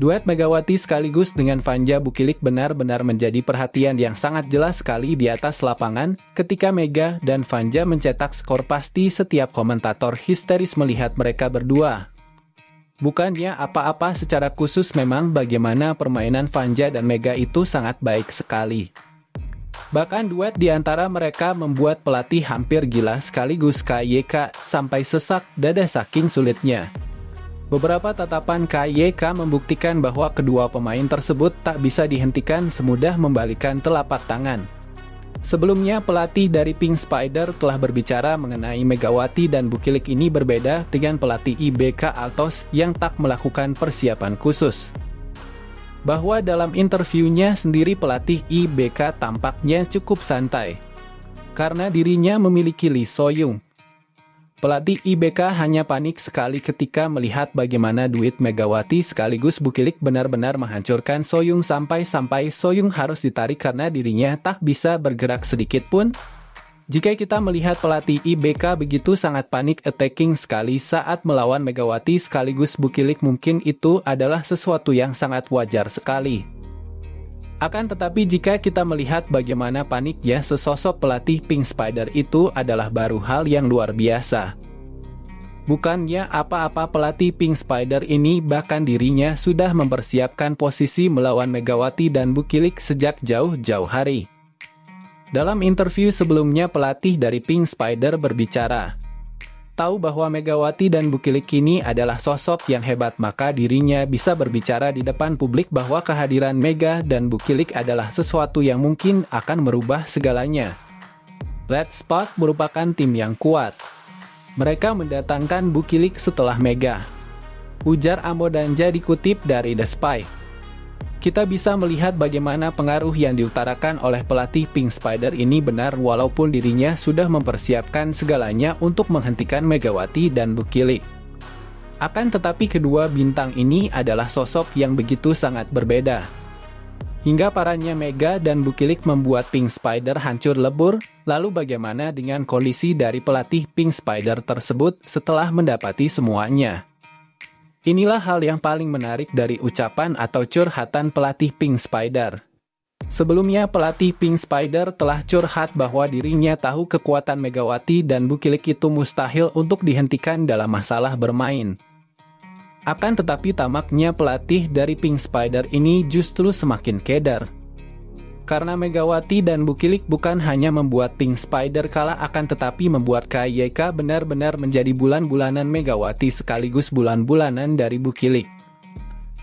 Duet Megawati sekaligus dengan Vanja Bukilik benar-benar menjadi perhatian yang sangat jelas sekali di atas lapangan ketika Mega dan Vanja mencetak skor pasti setiap komentator histeris melihat mereka berdua. Bukannya apa-apa secara khusus memang bagaimana permainan Vanja dan Mega itu sangat baik sekali. Bahkan duet di antara mereka membuat pelatih hampir gila sekaligus KYK sampai sesak dada saking sulitnya. Beberapa tatapan KYK membuktikan bahwa kedua pemain tersebut tak bisa dihentikan semudah membalikan telapak tangan. Sebelumnya, pelatih dari Pink Spider telah berbicara mengenai Megawati dan Bukilik ini berbeda dengan pelatih IBK Altos yang tak melakukan persiapan khusus. Bahwa dalam interviewnya sendiri pelatih IBK tampaknya cukup santai, karena dirinya memiliki Lee Soyung. Pelatih IBK hanya panik sekali ketika melihat bagaimana duet Megawati sekaligus Bukilik benar-benar menghancurkan Soyung sampai Soyung harus ditarik karena dirinya tak bisa bergerak sedikit pun. Jika kita melihat pelatih IBK begitu sangat panik attacking sekali saat melawan Megawati sekaligus Bukilik, mungkin itu adalah sesuatu yang sangat wajar sekali. Akan tetapi jika kita melihat bagaimana paniknya sesosok pelatih Pink Spider itu adalah baru hal yang luar biasa. Bukannya apa-apa pelatih Pink Spider ini bahkan dirinya sudah mempersiapkan posisi melawan Megawati dan Bukilik sejak jauh-jauh hari. Dalam interview sebelumnya pelatih dari Pink Spider berbicara, tahu bahwa Megawati dan Bukilik ini adalah sosok yang hebat, maka dirinya bisa berbicara di depan publik bahwa kehadiran Mega dan Bukilik adalah sesuatu yang mungkin akan merubah segalanya. Red Spark merupakan tim yang kuat. Mereka mendatangkan Bukilik setelah Mega, ujar Amodanja dikutip dari The Spy. Kita bisa melihat bagaimana pengaruh yang diutarakan oleh pelatih Pink Spider ini benar walaupun dirinya sudah mempersiapkan segalanya untuk menghentikan Megawati dan Bukilik. Akan tetapi kedua bintang ini adalah sosok yang begitu sangat berbeda. Hingga parahnya Mega dan Bukilik membuat Pink Spider hancur lebur, lalu bagaimana dengan kondisi dari pelatih Pink Spider tersebut setelah mendapati semuanya? Inilah hal yang paling menarik dari ucapan atau curhatan pelatih Pink Spider. Sebelumnya pelatih Pink Spider telah curhat bahwa dirinya tahu kekuatan Megawati dan Bukilik itu mustahil untuk dihentikan dalam masalah bermain. Akan tetapi tampaknya pelatih dari Pink Spider ini justru semakin keder. Karena Megawati dan Bukilik bukan hanya membuat Pink Spider kalah, akan tetapi membuat KYK benar-benar menjadi bulan-bulanan Megawati sekaligus bulan-bulanan dari Bukilik.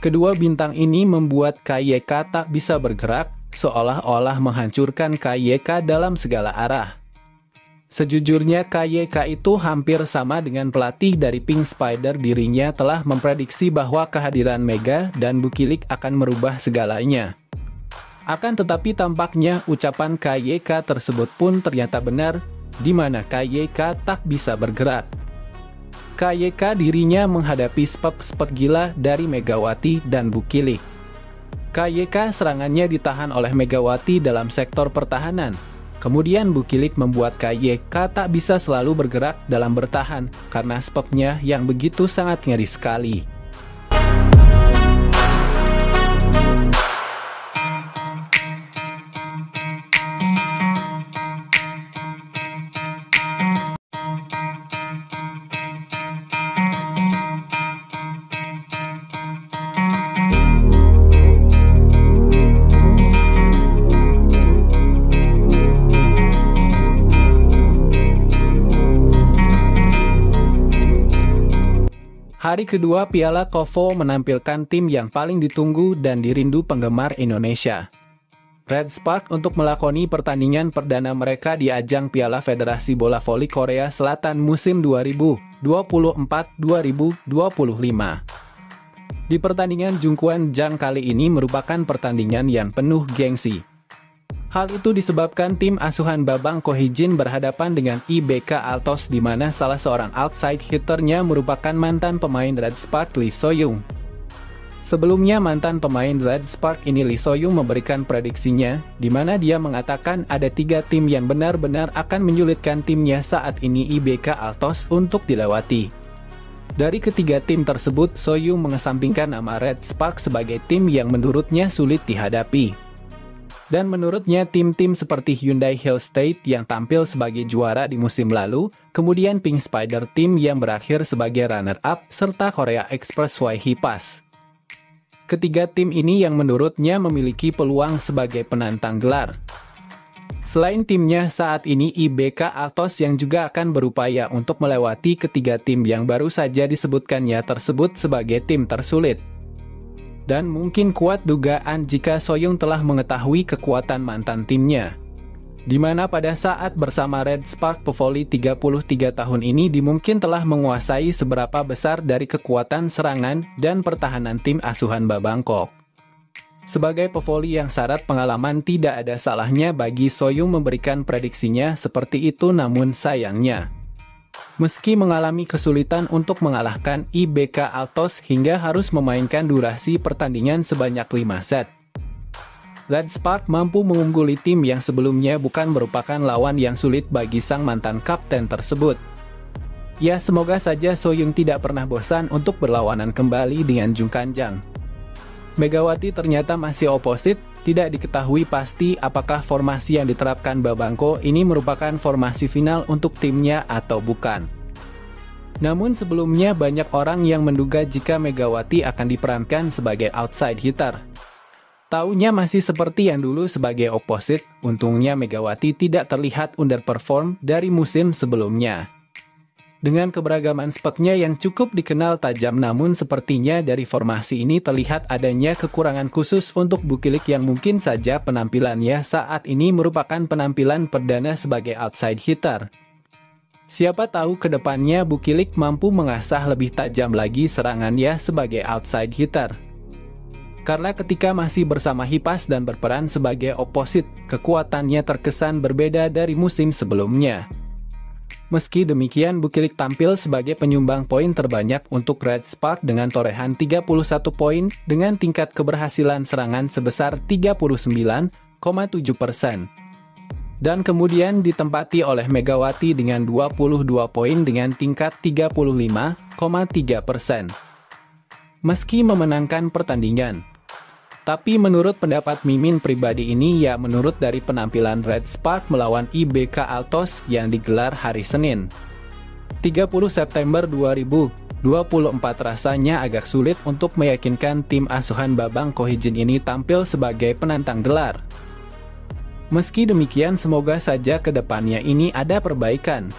Kedua bintang ini membuat KYK tak bisa bergerak, seolah-olah menghancurkan KYK dalam segala arah. Sejujurnya KYK itu hampir sama dengan pelatih dari Pink Spider, dirinya telah memprediksi bahwa kehadiran Mega dan Bukilik akan merubah segalanya. Akan tetapi tampaknya ucapan KYK tersebut pun ternyata benar, di mana KYK tak bisa bergerak. KYK dirinya menghadapi spek gila dari Megawati dan Bukilik. KYK serangannya ditahan oleh Megawati dalam sektor pertahanan. Kemudian Bukilik membuat KYK tak bisa selalu bergerak dalam bertahan karena speknya yang begitu sangat ngeri sekali. Hari kedua Piala Kovo menampilkan tim yang paling ditunggu dan dirindu penggemar Indonesia. Red Spark untuk melakoni pertandingan perdana mereka di ajang Piala Federasi Bola Voli Korea Selatan musim 2024-2025. Di pertandingan Jungkwan Jang kali ini merupakan pertandingan yang penuh gengsi. Hal itu disebabkan tim asuhan Babang Kohijin berhadapan dengan IBK Altos, di mana salah seorang outside hitternya merupakan mantan pemain Red Spark Lee Soyung. Sebelumnya mantan pemain Red Spark ini Lee Soyung memberikan prediksinya, di mana dia mengatakan ada 3 tim yang benar-benar akan menyulitkan timnya saat ini IBK Altos untuk dilewati. Dari ketiga tim tersebut, Soyung mengesampingkan nama Red Spark sebagai tim yang menurutnya sulit dihadapi. Dan menurutnya tim-tim seperti Hyundai Hill State yang tampil sebagai juara di musim lalu, kemudian Pink Spider Team yang berakhir sebagai runner-up, serta Korea Expressway Hipas. Ketiga tim ini yang menurutnya memiliki peluang sebagai penantang gelar. Selain timnya saat ini IBK Altos yang juga akan berupaya untuk melewati ketiga tim yang baru saja disebutkannya tersebut sebagai tim tersulit. Dan mungkin kuat dugaan jika Soyung telah mengetahui kekuatan mantan timnya. Di mana pada saat bersama Red Spark pevoli 33 tahun ini dimungkin telah menguasai seberapa besar dari kekuatan serangan dan pertahanan tim asuhan Babangkok. Sebagai pevoli yang syarat pengalaman, tidak ada salahnya bagi Soyung memberikan prediksinya seperti itu, namun sayangnya meski mengalami kesulitan untuk mengalahkan IBK Altos hingga harus memainkan durasi pertandingan sebanyak 5 set, Red Spark mampu mengungguli tim yang sebelumnya bukan merupakan lawan yang sulit bagi sang mantan kapten tersebut. Ya, semoga saja Soyung tidak pernah bosan untuk berlawanan kembali dengan Jung Kanjang. Megawati ternyata masih oposit, tidak diketahui pasti apakah formasi yang diterapkan Babangko ini merupakan formasi final untuk timnya atau bukan. Namun sebelumnya banyak orang yang menduga jika Megawati akan diperankan sebagai outside hitter. Taunya masih seperti yang dulu sebagai oposit, untungnya Megawati tidak terlihat underperform dari musim sebelumnya. Dengan keberagaman speknya yang cukup dikenal tajam, namun sepertinya dari formasi ini terlihat adanya kekurangan khusus untuk Bukilik yang mungkin saja penampilannya saat ini merupakan penampilan perdana sebagai outside hitter. Siapa tahu ke depannya Bukilik mampu mengasah lebih tajam lagi serangannya sebagai outside hitter. Karena ketika masih bersama Hipas dan berperan sebagai oposit, kekuatannya terkesan berbeda dari musim sebelumnya. Meski demikian, Bukilik tampil sebagai penyumbang poin terbanyak untuk Red Spark dengan torehan 31 poin dengan tingkat keberhasilan serangan sebesar 39,7%. Dan kemudian ditempati oleh Megawati dengan 22 poin dengan tingkat 35,3%. Meski memenangkan pertandingan, tapi menurut pendapat Mimin pribadi ini, ya menurut dari penampilan Red Spark melawan IBK Altos yang digelar hari Senin 30 September 2024 rasanya agak sulit untuk meyakinkan tim asuhan Babang Kohijin ini tampil sebagai penantang gelar. Meski demikian, semoga saja ke depannya ini ada perbaikan.